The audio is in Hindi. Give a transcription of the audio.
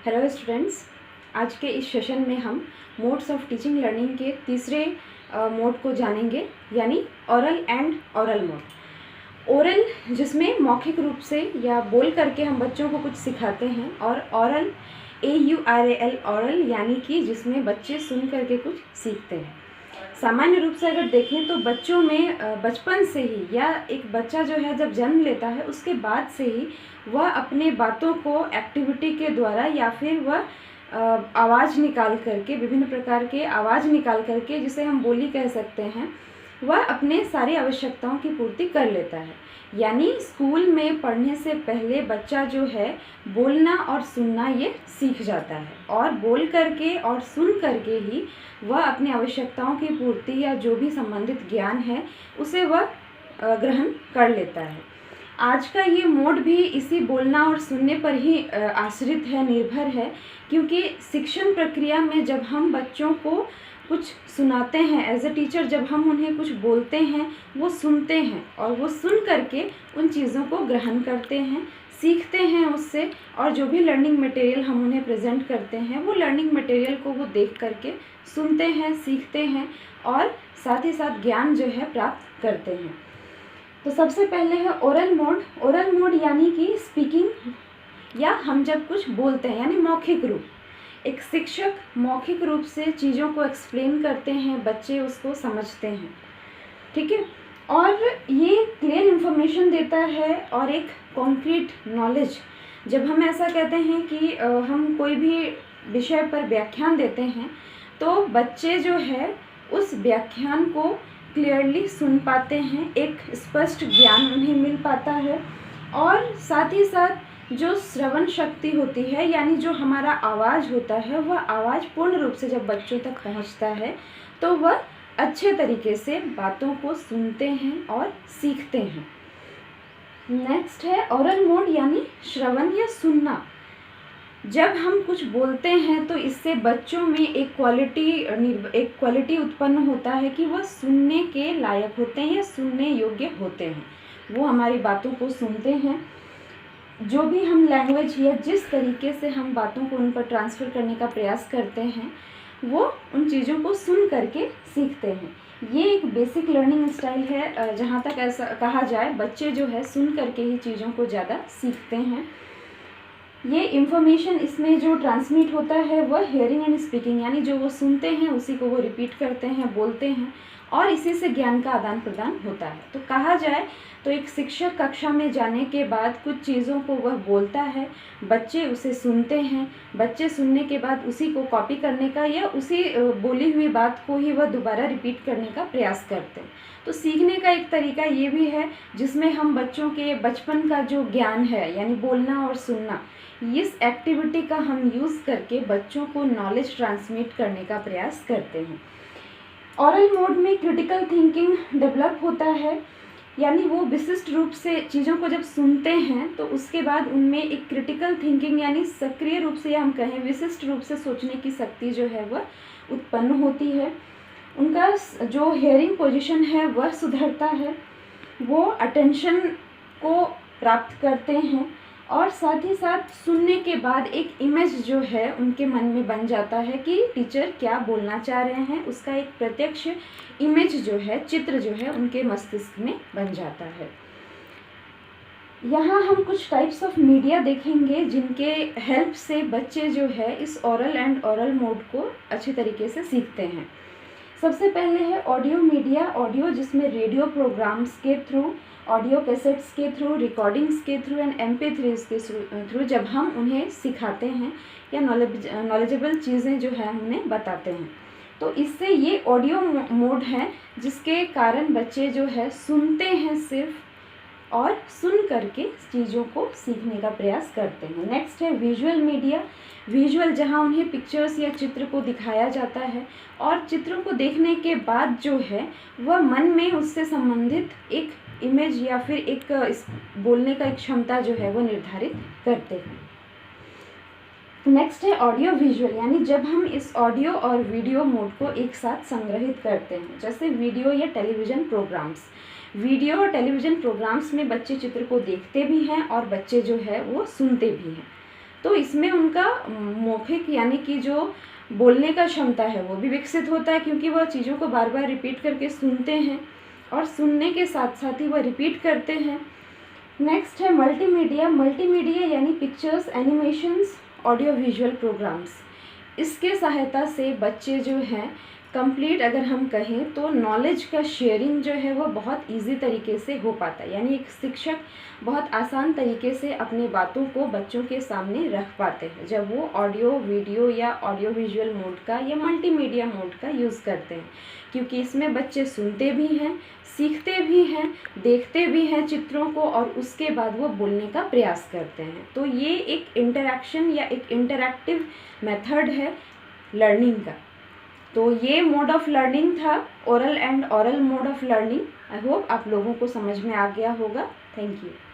हेलो स्टूडेंट्स, आज के इस सेशन में हम मोड्स ऑफ टीचिंग लर्निंग के तीसरे मोड को जानेंगे, यानी oral and aural mode. Oral जिसमें मौखिक रूप से या बोल करके हम बच्चों को कुछ सिखाते हैं, और ऑरल AURAL ऑरल यानी कि जिसमें बच्चे सुन करके कुछ सीखते हैं। सामान्य रूप से अगर देखें तो बच्चों में बचपन से ही, या एक बच्चा जो है जब जन्म लेता है उसके बाद से ही वह अपने बातों को एक्टिविटी के द्वारा या फिर वह आवाज़ निकाल करके, विभिन्न प्रकार के आवाज़ निकाल करके, जिसे हम बोली कह सकते हैं, वह अपने सारी आवश्यकताओं की पूर्ति कर लेता है। यानी स्कूल में पढ़ने से पहले बच्चा जो है बोलना और सुनना ये सीख जाता है, और बोल करके और सुन करके ही वह अपनी आवश्यकताओं की पूर्ति या जो भी संबंधित ज्ञान है उसे वह ग्रहण कर लेता है। आज का ये मोड भी इसी बोलना और सुनने पर ही आश्रित है, निर्भर है, क्योंकि शिक्षण प्रक्रिया में जब हम बच्चों को कुछ सुनाते हैं एज ए टीचर, जब हम उन्हें कुछ बोलते हैं वो सुनते हैं, और वो सुन करके उन चीज़ों को ग्रहण करते हैं, सीखते हैं उससे, और जो भी लर्निंग मटेरियल हम उन्हें प्रेजेंट करते हैं वो लर्निंग मटेरियल को वो देख करके सुनते हैं, सीखते हैं, और साथ ही साथ ज्ञान जो है प्राप्त करते हैं। तो सबसे पहले है ओरल मोड। ओरल मोड यानी कि स्पीकिंग, या हम जब कुछ बोलते हैं यानी मौखिक रूप। एक शिक्षक मौखिक रूप से चीज़ों को एक्सप्लेन करते हैं, बच्चे उसको समझते हैं, ठीक है, और ये क्लियर इन्फॉर्मेशन देता है और एक कॉन्क्रीट नॉलेज। जब हम ऐसा कहते हैं कि हम कोई भी विषय पर व्याख्यान देते हैं तो बच्चे जो है उस व्याख्यान को क्लियरली सुन पाते हैं, एक स्पष्ट ज्ञान उन्हें मिल पाता है, और साथ ही साथ जो श्रवण शक्ति होती है, यानी जो हमारा आवाज़ होता है, वह आवाज़ पूर्ण रूप से जब बच्चों तक पहुंचता है तो वह अच्छे तरीके से बातों को सुनते हैं और सीखते हैं। नेक्स्ट है ऑरल मोड, यानी श्रवण या सुनना। जब हम कुछ बोलते हैं तो इससे बच्चों में एक क्वालिटी उत्पन्न होता है कि वह सुनने के लायक होते हैं या सुनने योग्य होते हैं। वो हमारी बातों को सुनते हैं, जो भी हम लैंग्वेज या जिस तरीके से हम बातों को उन पर ट्रांसफ़र करने का प्रयास करते हैं वो उन चीज़ों को सुन करके सीखते हैं। ये एक बेसिक लर्निंग स्टाइल है। जहाँ तक ऐसा कहा जाए, बच्चे जो है सुन करके ही चीज़ों को ज़्यादा सीखते हैं। ये इन्फॉर्मेशन इसमें जो ट्रांसमिट होता है वह हियरिंग एंड स्पीकिंग, यानी जो वो सुनते हैं उसी को वो रिपीट करते हैं, बोलते हैं, और इसी से ज्ञान का आदान प्रदान होता है। तो कहा जाए तो एक शिक्षक कक्षा में जाने के बाद कुछ चीज़ों को वह बोलता है, बच्चे उसे सुनते हैं, बच्चे सुनने के बाद उसी को कॉपी करने का या उसी बोली हुई बात को ही वह दोबारा रिपीट करने का प्रयास करते हैं। तो सीखने का एक तरीका ये भी है जिसमें हम बच्चों के बचपन का जो ज्ञान है, यानी बोलना और सुनना, इस एक्टिविटी का हम यूज़ करके बच्चों को नॉलेज ट्रांसमिट करने का प्रयास करते हैं। ऑरल मोड में क्रिटिकल थिंकिंग डेवलप होता है, यानी वो विशिष्ट रूप से चीज़ों को जब सुनते हैं तो उसके बाद उनमें एक क्रिटिकल थिंकिंग, यानी सक्रिय रूप से, या हम कहें विशिष्ट रूप से सोचने की शक्ति जो है वह उत्पन्न होती है। उनका जो हियरिंग पोजीशन है वह सुधरता है, वो अटेंशन को प्राप्त करते हैं, और साथ ही साथ सुनने के बाद एक इमेज जो है उनके मन में बन जाता है कि टीचर क्या बोलना चाह रहे हैं, उसका एक प्रत्यक्ष इमेज जो है, चित्र जो है उनके मस्तिष्क में बन जाता है। यहाँ हम कुछ टाइप्स ऑफ मीडिया देखेंगे जिनके हेल्प से बच्चे जो है इस ओरल एंड ऑरल मोड को अच्छे तरीके से सीखते हैं। सबसे पहले है ऑडियो मीडिया। ऑडियो जिसमें रेडियो प्रोग्राम्स के थ्रू, ऑडियो कैसेट्स के थ्रू, रिकॉर्डिंग्स के थ्रू एंड MP3s के थ्रू जब हम उन्हें सिखाते हैं या नॉलेजेबल चीज़ें जो है उन्हें बताते हैं, तो इससे ये ऑडियो मोड है जिसके कारण बच्चे जो है सुनते हैं सिर्फ, और सुन करके चीज़ों को सीखने का प्रयास करते हैं। नेक्स्ट है विजुअल मीडिया। विजुअल, जहाँ उन्हें पिक्चर्स या चित्र को दिखाया जाता है, और चित्रों को देखने के बाद जो है वह मन में उससे संबंधित एक इमेज या फिर एक बोलने का एक क्षमता जो है वो निर्धारित करते हैं। नेक्स्ट है ऑडियो विजुअल, यानी जब हम इस ऑडियो और वीडियो मोड को एक साथ संग्रहित करते हैं, जैसे वीडियो या टेलीविज़न प्रोग्राम्स। वीडियो और टेलीविज़न प्रोग्राम्स में बच्चे चित्र को देखते भी हैं और बच्चे जो है वो सुनते भी हैं। तो इसमें उनका मौखिक यानी कि जो बोलने का क्षमता है वो भी विकसित होता है, क्योंकि वह चीज़ों को बार बार रिपीट करके सुनते हैं और सुनने के साथ साथ ही वह रिपीट करते हैं। नेक्स्ट है मल्टीमीडिया। मल्टीमीडिया यानी pictures, animations, audio visual programmes. इसके सहायता से बच्चे जो हैं कंप्लीट, अगर हम कहें तो नॉलेज का शेयरिंग जो है वो बहुत इजी तरीके से हो पाता है, यानी एक शिक्षक बहुत आसान तरीके से अपनी बातों को बच्चों के सामने रख पाते हैं जब वो ऑडियो वीडियो या ऑडियो विजुअल मोड का या मल्टीमीडिया मोड का यूज़ करते हैं, क्योंकि इसमें बच्चे सुनते भी हैं, सीखते भी हैं, देखते भी हैं चित्रों को और उसके बाद वो बोलने का प्रयास करते हैं। तो ये एक इंटरैक्शन या एक इंटरैक्टिव मेथड है लर्निंग का। तो ये मोड ऑफ लर्निंग था, oral and aural mode of learning. I hope आप लोगों को समझ में आ गया होगा। Thank you.